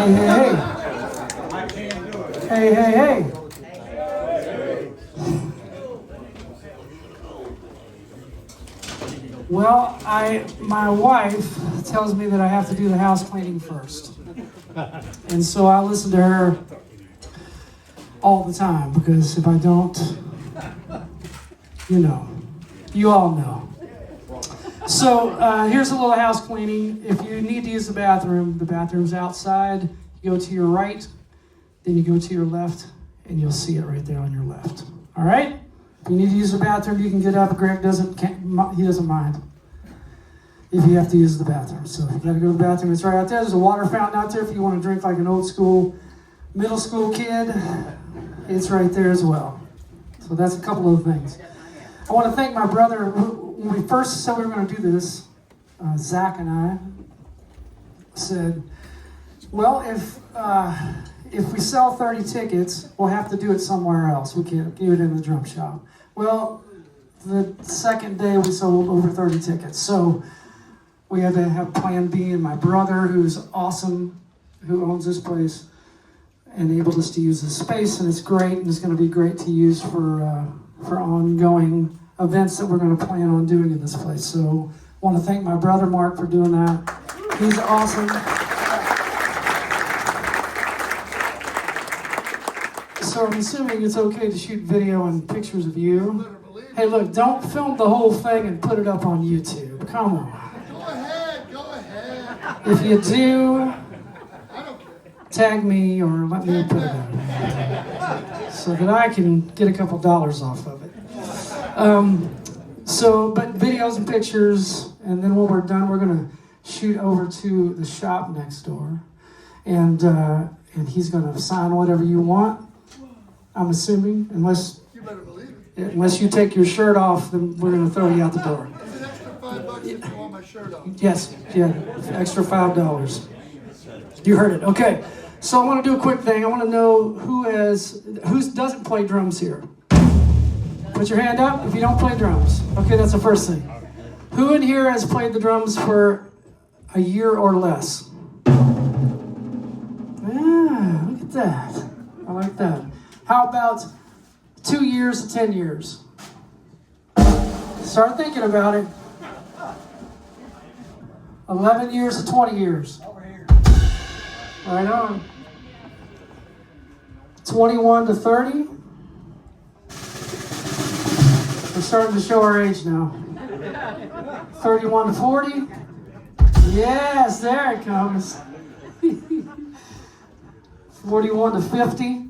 Hey, hey, hey. Hey, hey, hey. Well, my wife tells me that I have to do the house cleaning first. And so I listen to her all the time, because if I don't, you all know. So here's a little house cleaning. If you need to use the bathroom's outside. You go to your right, then you go to your left, and you'll see it right there on your left. All right? If you need to use the bathroom, you can get up. Gregg doesn't mind if you have to use the bathroom. So if you got to go to the bathroom, it's right out there. There's a water fountain out there if you want to drink like an old school, middle school kid. It's right there as well. So that's a couple of things. I want to thank my brother. When we first said we were going to do this, Zach and I said, well, if we sell 30 tickets, we'll have to do it somewhere else. We can't do it in the drum shop. Well, the second day we sold over 30 tickets. So we had to have plan B, and my brother, who's awesome, who owns this place, enabled us to use this space, and it's great, and it's going to be great to use for ongoing events that we're going to plan on doing in this place. So I want to thank my brother Mark for doing that. He's awesome. So I'm assuming it's okay to shoot video and pictures of you. Hey, look, don't film the whole thing and put it up on YouTube. Come on. Go ahead. If you do, tag me or let me put it out so that I can get a couple dollars off of it. But videos and pictures, and then when we're done, we're going to shoot over to the shop next door, and he's going to sign whatever you want. I'm assuming, unless you take your shirt off, then we're going to throw you out the door. It's an extra $5 if you want my shirt off. Yes, yeah, extra $5. You heard it. Okay, so I want to do a quick thing. I want to know who doesn't play drums here. Put your hand up if you don't play drums. Okay, that's the first thing. Who in here has played the drums for a year or less? Yeah, look at that. I like that. How about 2 years to 10 years? Start thinking about it. 11 years to 20 years. Right on. 21 to 30. We're starting to show our age now. 31 to 40. Yes, there it comes. 41 to 50.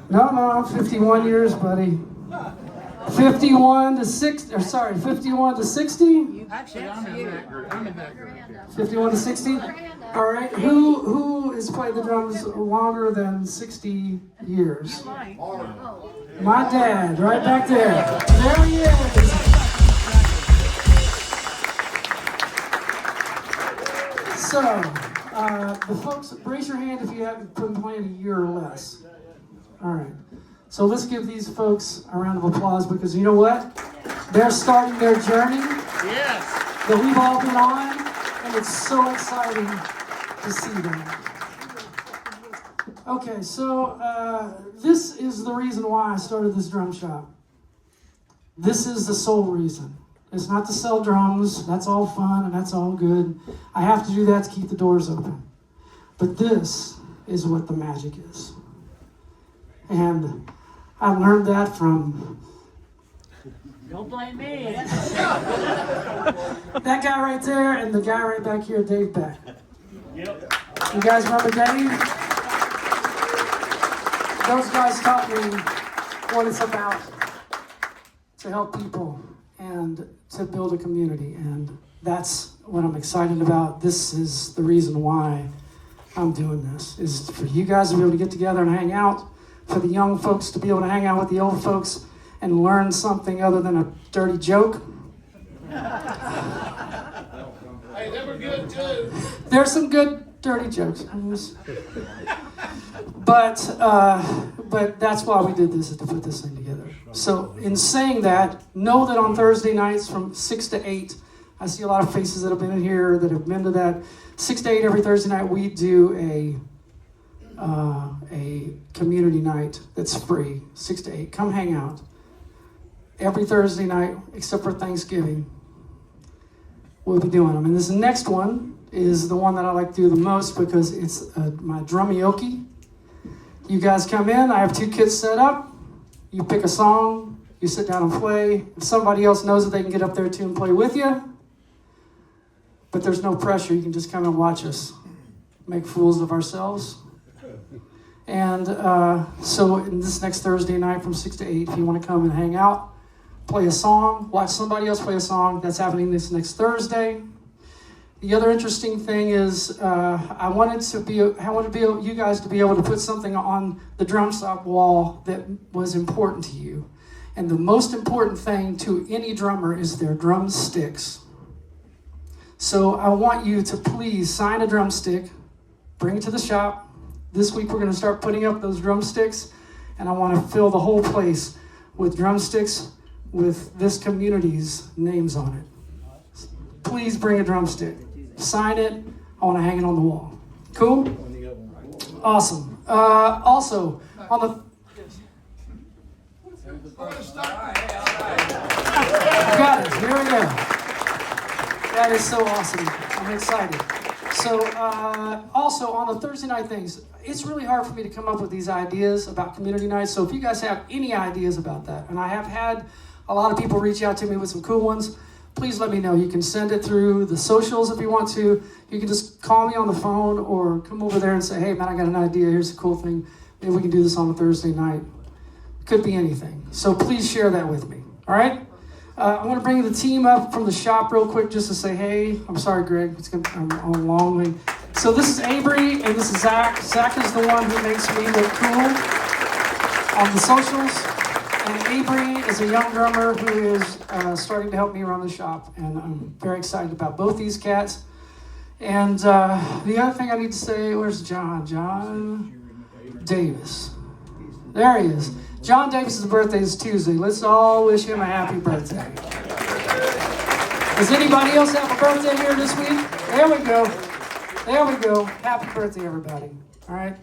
No, 51 years, buddy. 51 to 60. 51 to 60. Actually, I'm in that group. 51 to 60. All right. Who has played the drums longer than 60 years? My dad, right back there. There he is. So, the folks, raise your hand if you haven't been playing a year or less. All right. So let's give these folks a round of applause, because you know what? They're starting their journey that we've all been on, and it's so exciting to see them. Okay, so this is the reason why I started this drum shop. This is the sole reason. It's not to sell drums. That's all fun and that's all good. I have to do that to keep the doors open. But this is what the magic is. And I learned that from... Don't blame me. that guy right there and the guy right back here, Dave Beck. Yep. You guys remember Dave? Those guys taught me what it's about to help people and to build a community. And that's what I'm excited about. This is the reason why I'm doing this, is for you guys to be able to get together and hang out, for the young folks to be able to hang out with the old folks and learn something other than a dirty joke. Hey, they were good too. There's some good dirty jokes. But that's why we did this, is to put this thing together. So in saying that, know that on Thursday nights from 6 to 8, I see a lot of faces that have been in here that have been to that. 6 to 8 every Thursday night, we do a community night that's free, 6 to 8. Come hang out. Every Thursday night, except for Thanksgiving, we'll be doing them. And this next one is the one that I like to do the most because it's my drummioke. You guys come in, I have 2 kits set up. You pick a song, you sit down and play. If somebody else knows it, they can get up there too and play with you. But there's no pressure. You can just come and watch us make fools of ourselves. And so this next Thursday night from 6 to 8, if you want to come and hang out, play a song, watch somebody else play a song, that's happening this next Thursday. The other interesting thing is I wanted you guys to be able to put something on the drum stop wall that was important to you. And the most important thing to any drummer is their drumsticks. So I want you to please sign a drumstick, bring it to the shop. This week we're going to start putting up those drumsticks, and I want to fill the whole place with drumsticks with this community's names on it. Please bring a drumstick. Sign it. I want to hang it on the wall. Cool? Awesome. Also, on the... Got it. Here we go. That is so awesome. I'm excited. So, also on the Thursday night things, it's really hard for me to come up with these ideas about community nights. So if you guys have any ideas about that, and I have had a lot of people reach out to me with some cool ones, please let me know. You can send it through the socials if you want to. You can just call me on the phone or come over there and say, hey, man, I got an idea. Here's a cool thing. Maybe we can do this on a Thursday night. Could be anything. So please share that with me. All right? I'm going to bring the team up from the shop real quick just to say, hey, I'm sorry, Greg. I'm on a long way. So this is Avery and this is Zach. Zach is the one who makes me look cool on the socials. And Avery is a young drummer who is starting to help me run the shop. And I'm very excited about both these cats. And the other thing I need to say, where's John? John Davis. There he is. John Davis' birthday is Tuesday. Let's all wish him a happy birthday. Does anybody else have a birthday here this week? There we go. There we go. Happy birthday, everybody. All right.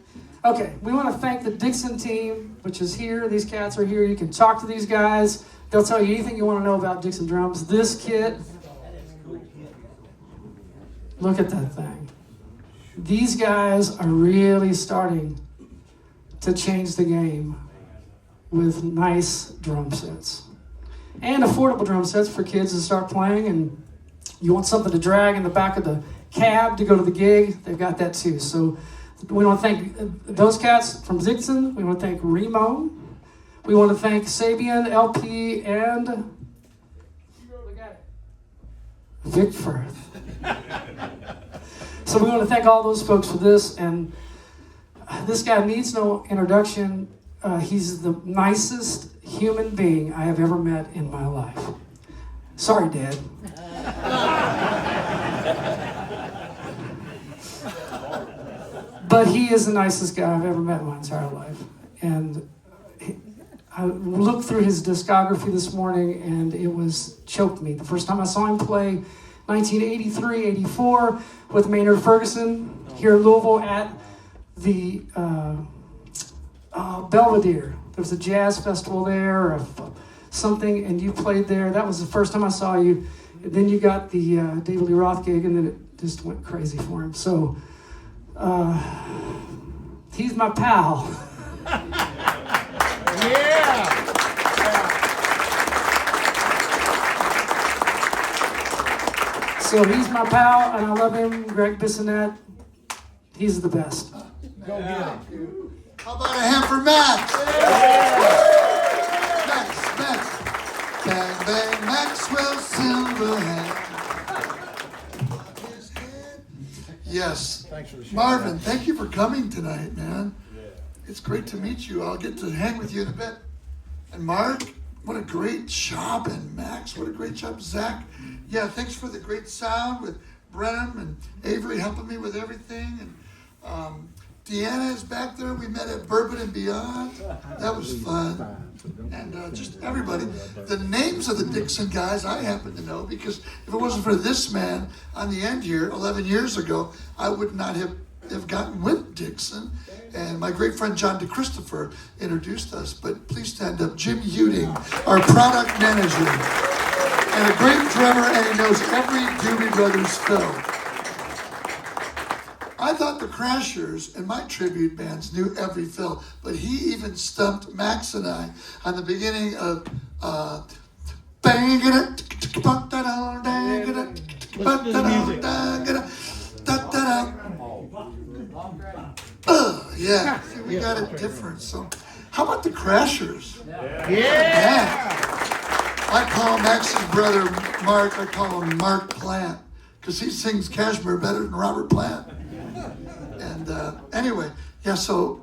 Okay, we want to thank the Dixon team, which is here. These cats are here. You can talk to these guys. They'll tell you anything you want to know about Dixon drums. This kit, look at that thing. These guys are really starting to change the game with nice drum sets. And affordable drum sets for kids to start playing, and you want something to drag in the back of the cab to go to the gig, they've got that too. So we want to thank those cats from Dixon. We want to thank Remo. We want to thank Sabian, LP, and Vic Firth. So we want to thank all those folks for this. And this guy needs no introduction. He's the nicest human being I have ever met in my life. Sorry, Dad. But he is the nicest guy I've ever met in my entire life. And I looked through his discography this morning and it choked me. The first time I saw him play, 1983, 84, with Maynard Ferguson here in Louisville at the Belvedere. There was a jazz festival there or something, and you played there. That was the first time I saw you. And then you got the David Lee Roth gig, and then it just went crazy for him. So he's my pal. Yeah. So he's my pal, and I love him. Gregg Bissonette. He's the best. Go get it. How about a hand for Max? Max. Bang, bang, Maxwell Silverhand. Yes. Thanks for the show. Marvin, thank you for coming tonight, man. It's great to meet you. I'll get to hang with you in a bit. And Mark, what a great job. And Max, what a great job. Zach, yeah, thanks for the great sound with Brenham and Avery helping me with everything. And Deanna is back there. We met at Bourbon and Beyond. That was fun. And just everybody. The names of the Dixon guys I happen to know because if it wasn't for this man on the end here 11 years ago, I would not have gotten with Dixon. And my great friend John DeChristopher introduced us. But please stand up. Jim Huding, our product manager, and a great drummer, and he knows every Doobie Brothers fill. I thought the Crashers and my tribute bands knew every fill, but he even stumped Max and I on the beginning of yeah, we got it different. So, how about the Crashers? Yeah. I call Max's brother Mark. I call him Mark Plant because he sings Kashmir better than Robert Plant. And anyway, yeah. So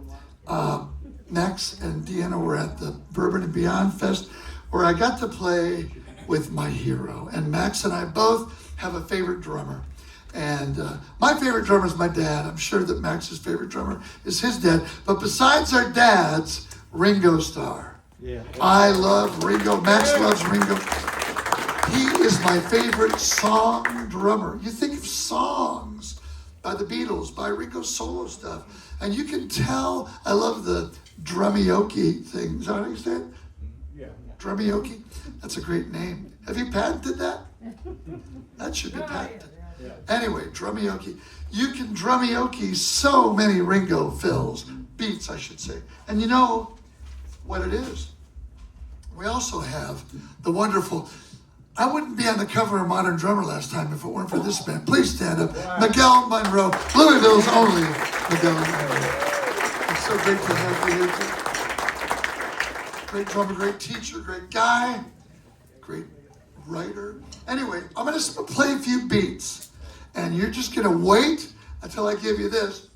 Max and Deanna were at the Bourbon and Beyond Fest, where I got to play with my hero. And Max and I both have a favorite drummer. And my favorite drummer is my dad. I'm sure that Max's favorite drummer is his dad. But besides our dads, Ringo Starr. Yeah. I love Ringo. Max loves Ringo. He is my favorite song drummer. You think of songs by the Beatles, by Ringo solo stuff, and you can tell I love the drummioki thing. Is that how you say it? Yeah. Drummioki? That's a great name. Have you patented that? That should be patented. Yeah. Anyway, drummioki. You can drummioki so many Ringo fills, beats I should say. And you know what it is. We also have the wonderful, I wouldn't be on the cover of Modern Drummer last time if it weren't for this band. Please stand up. Miguel Monroe, Louisville's only Miguel Monroe. It's so great to have you here. Great drummer, great teacher, great guy, great writer. Anyway, I'm going to play a few beats, and you're just going to wait until I give you this,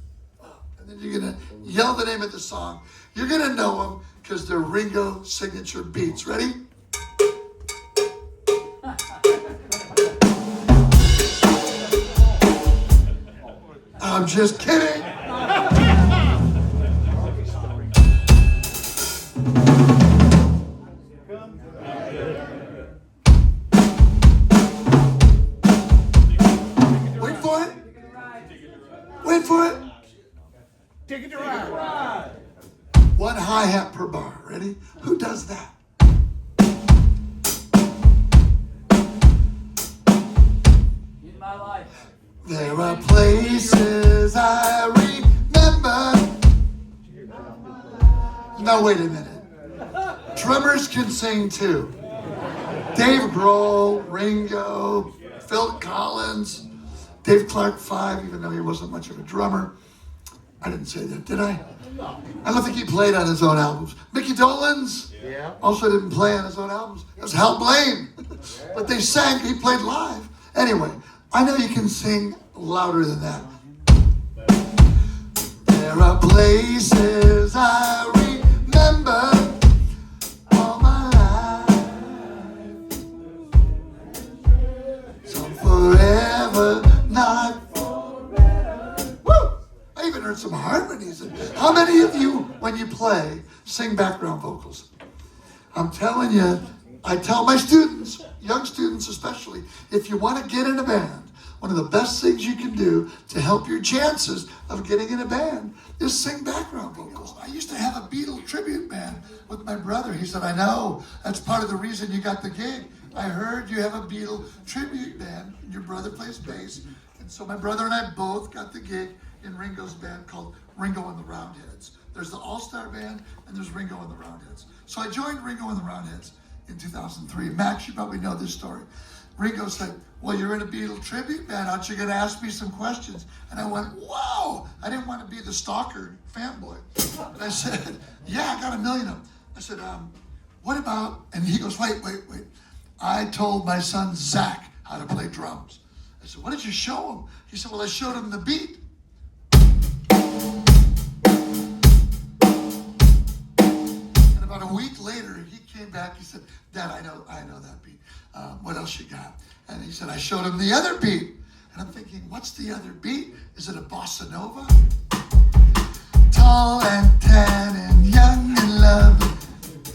and then you're going to yell the name of the song. You're going to know them because they're Ringo signature beats. Ready? I'm just kidding. Wait for it. Wait for it. Take it to ride. One hi-hat per bar. Ready? Who does that? In my life. There are places I remember. Now wait a minute. Drummers can sing too. Dave Grohl, Ringo, Phil Collins, Dave Clark 5, even though he wasn't much of a drummer. I didn't say that, did I? I don't think he played on his own albums. Mickey Dolenz also didn't play on his own albums. That was Hal Blaine. But they sang, he played live. Anyway, I know you can sing louder than that. There are places I remember all my life. Some forever, not forever. Woo! I even heard some harmonies. How many of you, when you play, sing background vocals? I'm telling you, I tell my students, young students especially, if you want to get in a band, one of the best things you can do to help your chances of getting in a band is sing background vocals. I used to have a Beatle tribute band with my brother. He said, I know, that's part of the reason you got the gig. I heard you have a Beatle tribute band, and your brother plays bass. And so my brother and I both got the gig in Ringo's band called Ringo and the Roundheads. There's the All-Star Band, and there's Ringo and the Roundheads. So I joined Ringo and the Roundheads in 2003. Max, you probably know this story. Ringo said, well, you're in a Beatle tribute band. Aren't you going to ask me some questions? And I went, whoa. I didn't want to be the stalker fanboy. And I said, yeah, I got a million of them. I said, what about, and he goes, wait. I told my son, Zach, how to play drums. I said, what did you show him? He said, well, I showed him the beat. And about a week later, he came back. He said, Dad, I know that beat. What else you got? And he said, I showed him the other beat. And I'm thinking, what's the other beat? Is it a bossa nova? tall and tan and young and lovely.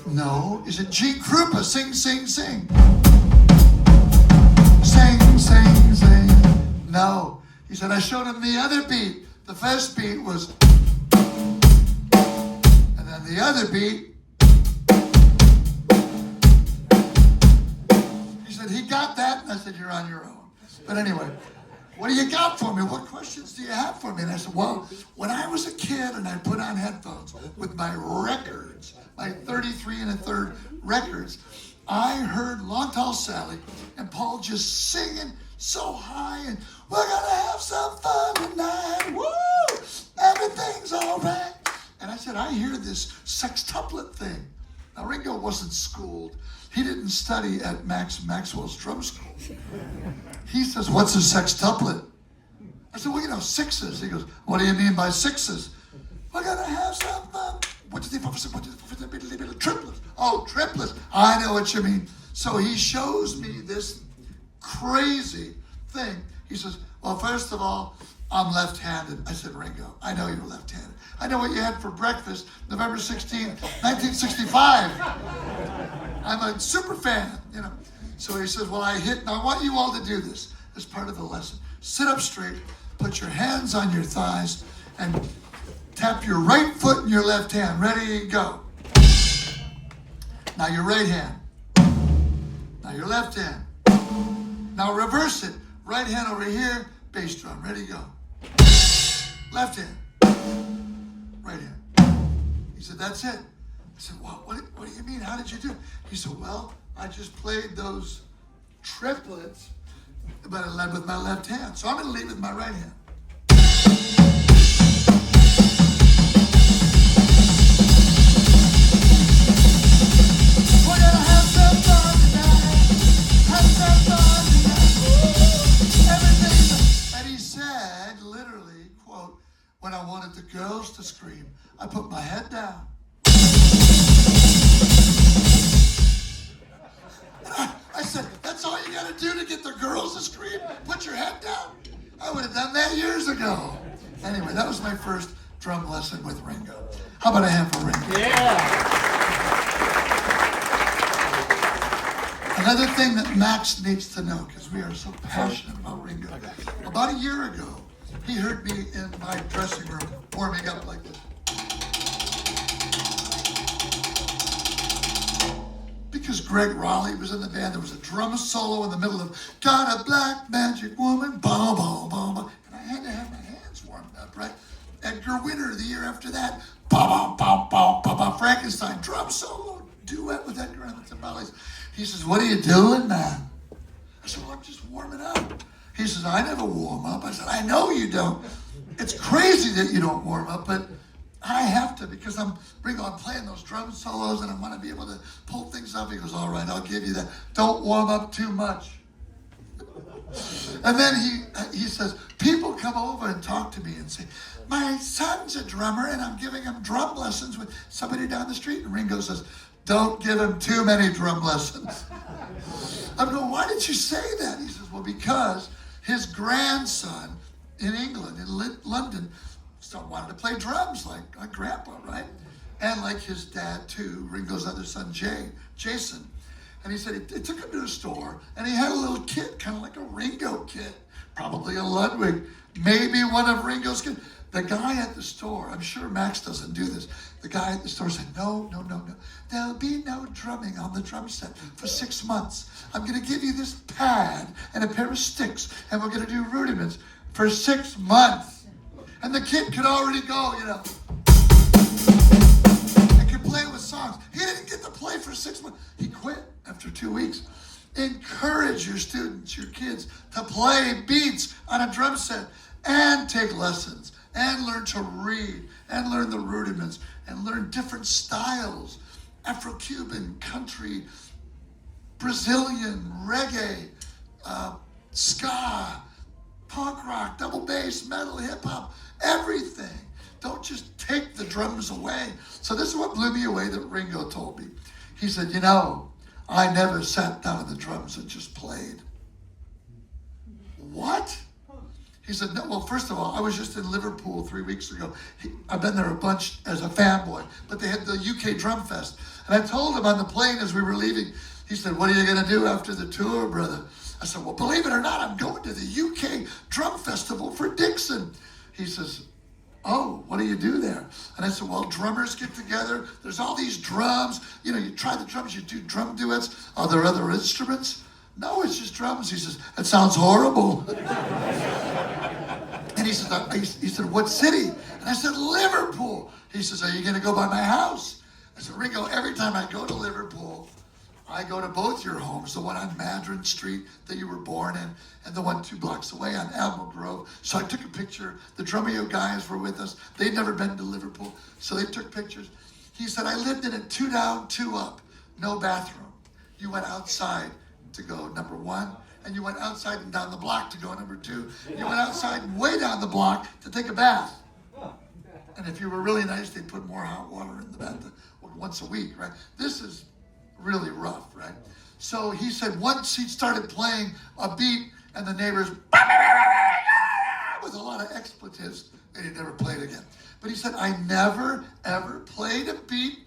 No, is it Gene Krupa? Sing, sing, sing. Sing, sing, sing. No. He said, I showed him the other beat. The first beat was, and then the other beat. He said, he got that. And I said, you're on your own. But anyway, what do you got for me? What questions do you have for me? And I said, well, when I was a kid and I put on headphones with my records, my 33 1/3 records, I heard Long Tall Sally and Paul just singing so high and we're gonna have some fun tonight. Woo! Everything's all right. And I said, I hear this sextuplet thing. Now Ringo wasn't schooled. He didn't study at Maxwell's drum school. He says, what's a sextuplet? I said, well, you know, sixes. He goes, what do you mean by sixes? We're gonna have some fun. Triplets. Oh, triplets. I know what you mean. So he shows me this crazy thing. He says, well, first of all, I'm left-handed. I said, Ringo, I know you're left-handed. I know what you had for breakfast November 16th, 1965. I'm a super fan, you know. So he says, well, I want you all to do this as part of the lesson. Sit up straight, put your hands on your thighs, and tap your right foot in your left hand. Ready, go. Now your right hand. Now your left hand. Now reverse it. Right hand over here, bass drum. Ready, go. Left hand. Right hand. He said, that's it. I said, well, what do you mean? How did you do it? He said, well, I just played those triplets, but I led with my left hand. So I'm going to lead with my right hand. We're going to have some fun tonight. Have some fun tonight. Woo! Everything. And he said, literally, quote, when I wanted the girls to scream, I put my head down. I said, that's all you got to do to get the girls to scream? Put your head down? I would have done that years ago. Anyway, that was my first drum lesson with Ringo. How about a hand for Ringo? Yeah. Another thing that Max needs to know, because we are so passionate about Ringo. About a year ago, he heard me in my dressing room warming up like this. Because Greg Raleigh was in the band, there was a drum solo in the middle of Got a Black Magic Woman, boom, boom, boom, and I had to have my hands warmed up, right? Edgar Winter the year after that, boom, boom, boom, boom, boom, Frankenstein, drum solo, duet with Edgar and the Timbales. He says, what are you doing, man? I said, well, I'm just warming up. He says, I never warm up. I said, I know you don't. It's crazy that you don't warm up, but I have to because I'm playing those drum solos and I want to be able to pull things up. He goes, all right, I'll give you that. Don't warm up too much. And then he says, people come over and talk to me and say, my son's a drummer and I'm giving him drum lessons with somebody down the street. And Ringo says, don't give him too many drum lessons. I'm going, why did you say that? He says, well, because his grandson in England, in London, wanted to play drums like Grandpa, right? And like his dad too, Ringo's other son, Jason. And he said he took him to a store and he had a little kit, kind of like a Ringo kit, probably a Ludwig, maybe one of Ringo's kids. The guy at the store, I'm sure Max doesn't do this, the guy at the store said, no. There'll be no drumming on the drum set for 6 months. I'm gonna give you this pad and a pair of sticks and we're gonna do rudiments for 6 months. And the kid could already go, you know, and could play with songs. He didn't get to play for 6 months. He quit after 2 weeks. Encourage your students, your kids, to play beats on a drum set and take lessons and learn to read and learn the rudiments and learn different styles. Afro-Cuban, country, Brazilian, reggae, ska, punk rock, double bass, metal, hip hop, everything. Don't just take the drums away. So this is what blew me away that Ringo told me. He said, you know, I never sat down at the drums and just played. What? He said, no, well, first of all, I was just in Liverpool 3 weeks ago. I've been there a bunch as a fanboy, but they had the UK Drum Fest. And I told him on the plane as we were leaving, he said, what are you going to do after the tour, brother? I said, well, believe it or not, I'm going to the UK Drum Festival for Dixon. He says, oh, what do you do there? And I said, well, drummers get together. There's all these drums. You know, you try the drums, you do drum duets. Are there other instruments? No, it's just drums. He says, that sounds horrible. And he said, what city? And I said, Liverpool. He says, are you going to go by my house? I said, Ringo, every time I go to Liverpool, I go to both your homes, the one on Madron Street that you were born in, and the one 2 blocks away on Admiral Grove. So I took a picture. The Drumeo guys were with us. They'd never been to Liverpool, so they took pictures. He said, I lived in a 2 down, 2 up, no bathroom. You went outside to go number 1, and you went outside and down the block to go number 2. You went outside and way down the block to take a bath. And if you were really nice, they'd put more hot water in the bath once a week, right? This is really rough, right? So he said once he started playing a beat and the neighbors with a lot of expletives, and he never played again. But he said, I never, ever played a beat,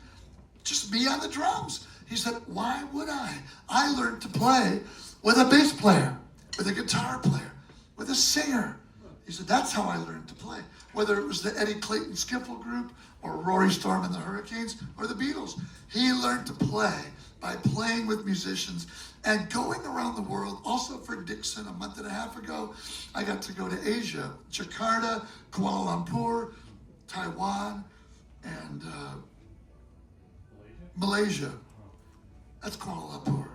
just me on the drums. He said, why would I? I learned to play with a bass player, with a guitar player, with a singer. He said, that's how I learned to play. Whether it was the Eddie Clayton Skiffle Group or Rory Storm and the Hurricanes or the Beatles. He learned to play by playing with musicians and going around the world. Also for Dixon a month and a half ago, I got to go to Asia, Jakarta, Kuala Lumpur, Taiwan, and Malaysia. That's Kuala Lumpur.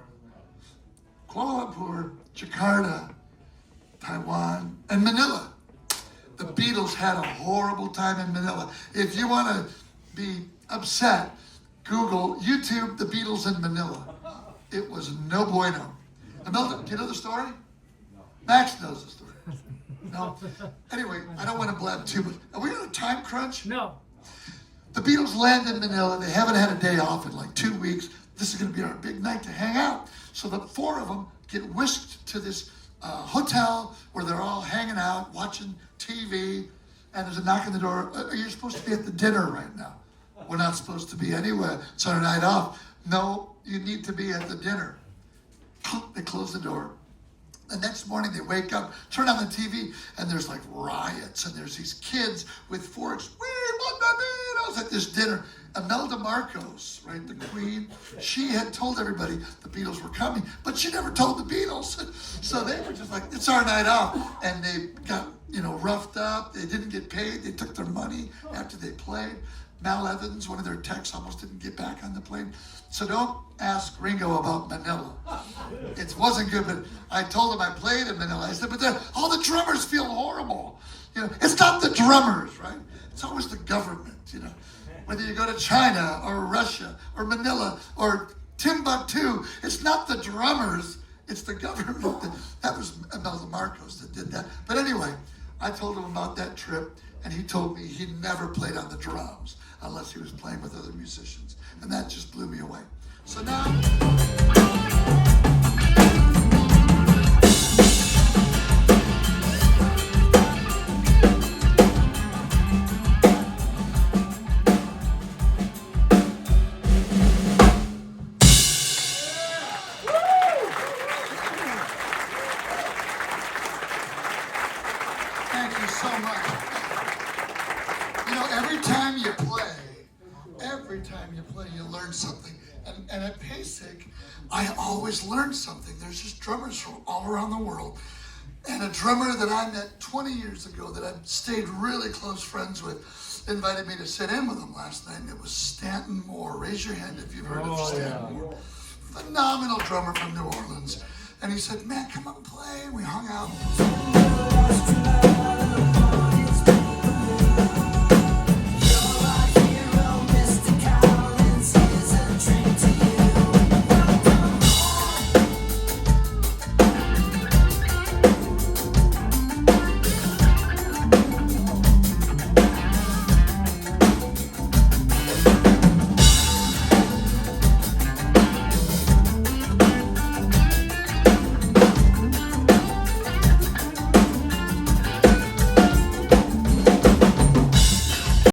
Kuala Lumpur, Jakarta, Taiwan, and Manila. The Beatles had a horrible time in Manila. If you want to be upset, Google, YouTube, the Beatles in Manila. It was no bueno. Imelda, do you know the story? Max knows the story. No? Anyway, I don't want to blab too much. Are we on a time crunch? No. The Beatles land in Manila. They haven't had a day off in like 2 weeks. This is going to be our big night to hang out. So the 4 of them get whisked to this hotel where they're all hanging out, watching TV, and there's a knock on the door. You're supposed to be at the dinner right now. We're not supposed to be anywhere. It's our night off. No, you need to be at the dinner. They close the door. The next morning they wake up, turn on the TV, and there's like riots, and there's these kids with forks. We want the Beatles at this dinner. Imelda Marcos, right, the queen, she had told everybody the Beatles were coming, but she never told the Beatles. So they were just like, it's our night off. And they got, roughed up. They didn't get paid. They took their money after they played. Mal Evans, one of their techs, almost didn't get back on the plane. So don't ask Ringo about Manila. It wasn't good, but I told him I played in Manila. I said, but all the drummers feel horrible. It's not the drummers, right? It's always the government, Whether you go to China or Russia or Manila or Timbuktu, it's not the drummers, it's the government. That was Imelda Marcos that did that. But anyway, I told him about that trip, and he told me he never played on the drums unless he was playing with other musicians. And that just blew me away. So now... Thank you so much. Every time you play, you learn something. And at PASIC, I always learn something. There's just drummers from all around the world. And a drummer that I met 20 years ago that I've stayed really close friends with invited me to sit in with him last night, and it was Stanton Moore. Raise your hand if you've heard of Stanton Moore. Phenomenal drummer from New Orleans. And he said, man, come up and play. We hung out.